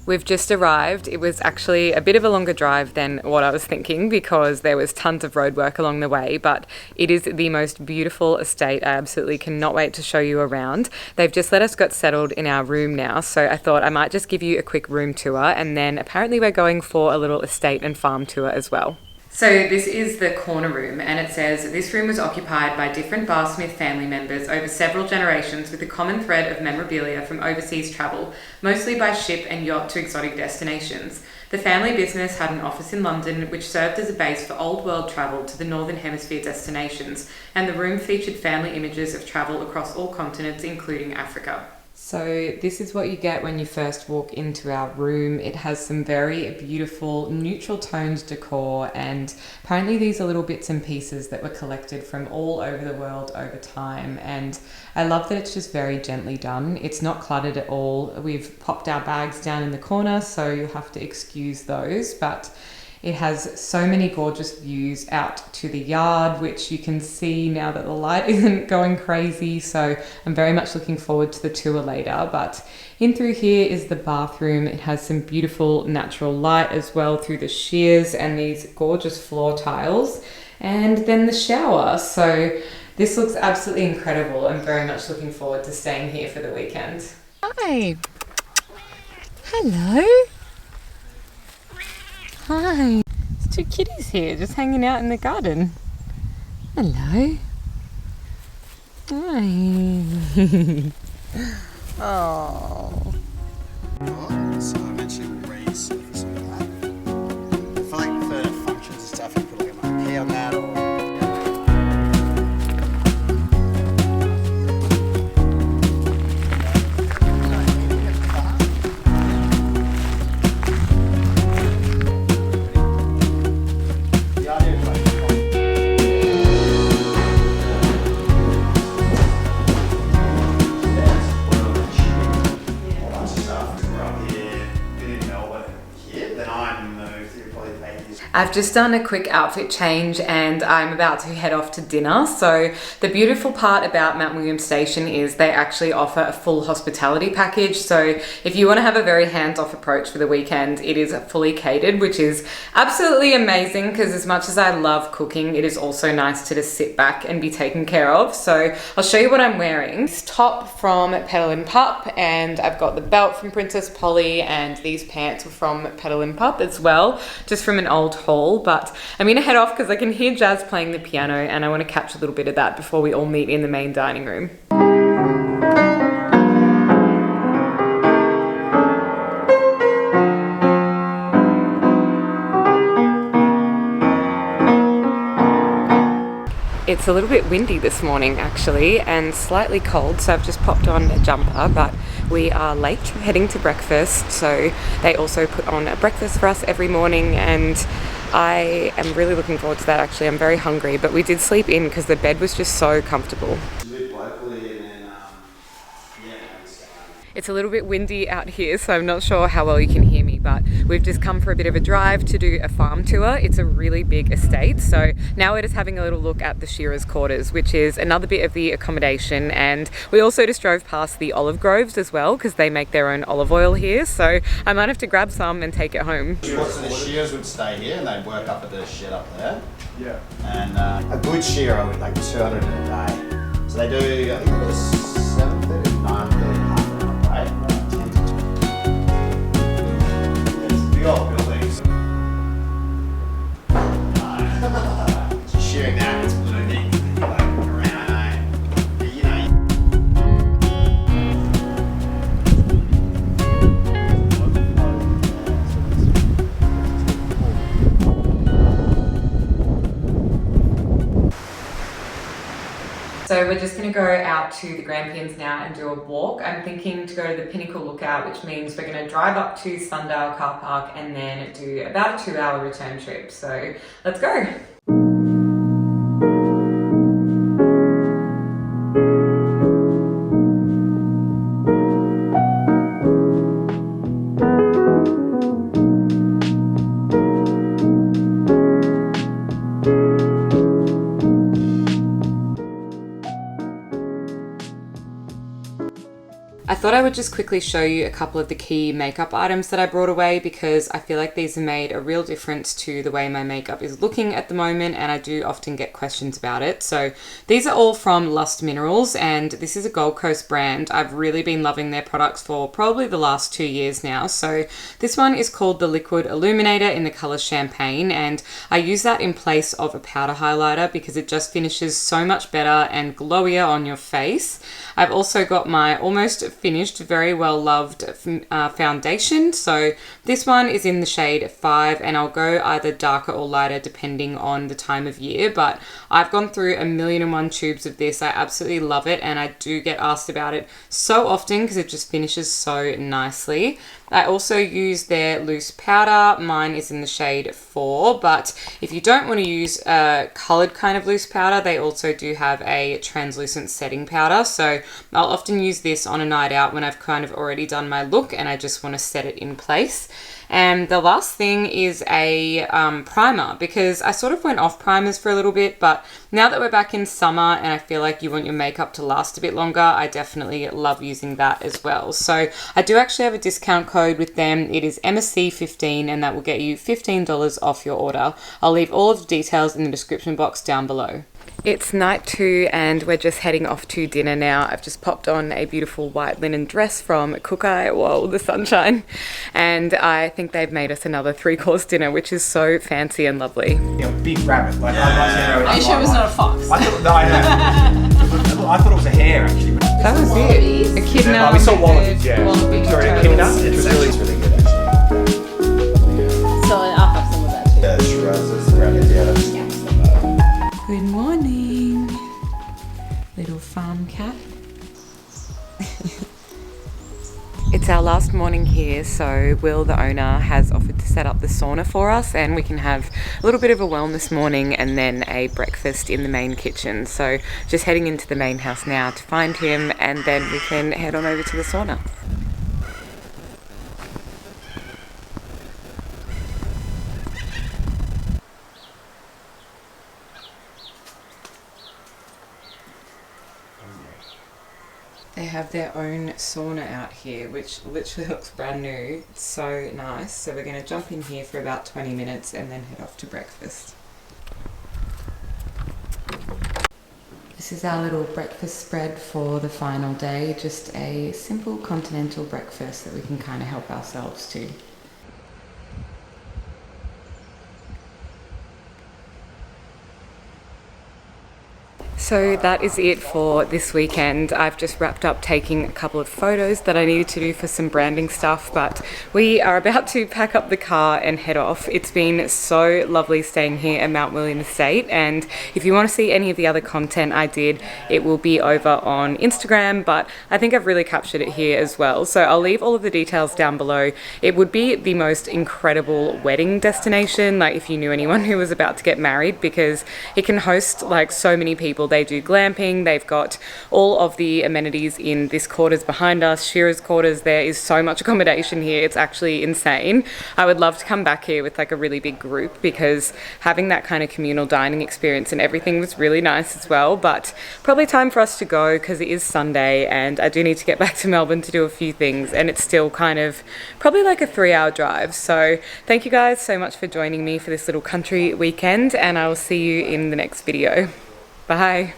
We've just arrived. It was actually a bit of a longer drive than what I was thinking because there was tons of roadwork along the way, but it is the most beautiful estate. I absolutely cannot wait to show you around. They've just let us get settled in our room now, so I thought I might just give you a quick room tour, and then apparently we're going for a little estate and farm tour as well. So this is the corner room, and it says this room was occupied by different Bar Smith family members over several generations with a common thread of memorabilia from overseas travel, mostly by ship and yacht to exotic destinations. The family business had an office in London which served as a base for old world travel to the Northern Hemisphere destinations, and the room featured family images of travel across all continents including Africa. So this is what you get when you first walk into our room. It has some very beautiful neutral toned decor, and apparently these are little bits and pieces that were collected from all over the world over time, and I love that it's just very gently done. It's not cluttered at all. We've popped our bags down in the corner, so you'll have to excuse those, but it has so many gorgeous views out to the yard, which you can see now that the light isn't going crazy. So I'm very much looking forward to the tour later. But in through here is the bathroom. It has some beautiful natural light as well through the shears and these gorgeous floor tiles. And then the shower. So this looks absolutely incredible. I'm very much looking forward to staying here for the weekend. Hi. Hello. Hi. There's two kitties here just hanging out in the garden. Hello. Hi. Oh. So I mentioned raise surfacing of that. For like for functions and stuff, you put like a marquee on that or I've just done a quick outfit change and I'm about to head off to dinner. So the beautiful part about Mount William Station is they actually offer a full hospitality package. So if you want to have a very hands-off approach for the weekend, it is fully catered, which is absolutely amazing because as much as I love cooking, it is also nice to just sit back and be taken care of. So I'll show you what I'm wearing. This top from Petal and Pup, and I've got the belt from Princess Polly, and these pants are from Petal and Pup as well, just from an old haul. But I'm gonna head off because I can hear Jazz playing the piano and I want to catch a little bit of that before we all meet in the main dining room. It's a little bit windy this morning actually, and slightly cold, so I've just popped on a jumper, but we are late heading to breakfast. So they also put on a breakfast for us every morning, and I am really looking forward to that actually. I'm very hungry, but we did sleep in because the bed was just so comfortable. It's a little bit windy out here, so I'm not sure how well you can hear me, but we've just come for a bit of a drive to do a farm tour. It's a really big estate, so now we're just having a little look at the shearers' quarters, which is another bit of the accommodation, and we also just drove past the olive groves as well because they make their own olive oil here, so I might have to grab some and take it home. So the shearers would stay here and they'd work up at the shed up there. Yeah. And a good shearer would like 200 a day. So they do, I think it was 7:30 to 9:30. Old buildings. So sharing that, it's moving like around, you know. So we're just going to go out to the Grampians now and do a walk. I'm thinking to go to the Pinnacle Lookout, which means we're going to drive up to Sundale Car Park and then do about a 2-hour return trip. So let's go. I thought I would just quickly show you a couple of the key makeup items that I brought away, because I feel like these have made a real difference to the way my makeup is looking at the moment, and I do often get questions about it. So these are all from Lust Minerals, and this is a Gold Coast brand. I've really been loving their products for probably the last 2 years now. So this one is called the Liquid Illuminator in the color Champagne, and I use that in place of a powder highlighter because it just finishes so much better and glowier on your face. I've also got my almost finished, very well loved foundation. So this one is in the shade 5, and I'll go either darker or lighter depending on the time of year, but I've gone through 1,000,001 tubes of this. I absolutely love it, and I do get asked about it so often because it just finishes so nicely. I also use their loose powder. Mine is in the shade 4, but if you don't want to use a coloured kind of loose powder, they also do have a translucent setting powder. So I'll often use this on a night out when I've kind of already done my look and I just want to set it in place. And the last thing is a primer, because I sort of went off primers for a little bit, but now that we're back in summer and I feel like you want your makeup to last a bit longer, I definitely love using that as well. So I do actually have a discount code with them. It is emma.caitlain, and that will get you $15 off your order. I'll leave all of the details in the description box down below. It's night 2 and we're just heading off to dinner now. I've just popped on a beautiful white linen dress from Cookai, whoa, the sunshine. And I think they've made us another 3-course dinner, which is so fancy and lovely. Yeah, big rabbit. Like, Are you sure it was not a fox? I thought, no, I know. I thought it was a hare, actually. That was it. Echidna. We saw wallabies, yeah. Wallaby Sorry, turtles. echidna. It was really good, actually. So I'll have some of that too. Yeah, shearers around it, yeah. Good morning, little farm cat. It's our last morning here, so Will, the owner, has offered to set up the sauna for us, and we can have a little bit of a wellness morning and then a breakfast in the main kitchen. So just heading into the main house now to find him, and then we can head on over to the sauna. They have their own sauna out here, which literally looks brand new. It's so nice. So we're going to jump in here for about 20 minutes and then head off to breakfast. This is our little breakfast spread for the final day. Just a simple continental breakfast that we can kind of help ourselves to. So that is it for this weekend. I've just wrapped up taking a couple of photos that I needed to do for some branding stuff, but we are about to pack up the car and head off. It's been so lovely staying here at Mount William Estate, and if you want to see any of the other content I did, it will be over on Instagram, but I think I've really captured it here as well. So I'll leave all of the details down below. It would be the most incredible wedding destination, like if you knew anyone who was about to get married, because it can host like so many people. They do glamping, they've got all of the amenities in this quarters behind us, shearers quarters. There is so much accommodation here, it's actually insane. I would love to come back here with like a really big group, because having that kind of communal dining experience and everything was really nice as well. But probably time for us to go, because it is Sunday and I do need to get back to Melbourne to do a few things, and it's still kind of probably like a 3-hour drive. So thank you guys so much for joining me for this little country weekend, and I will see you in the next video. Bye.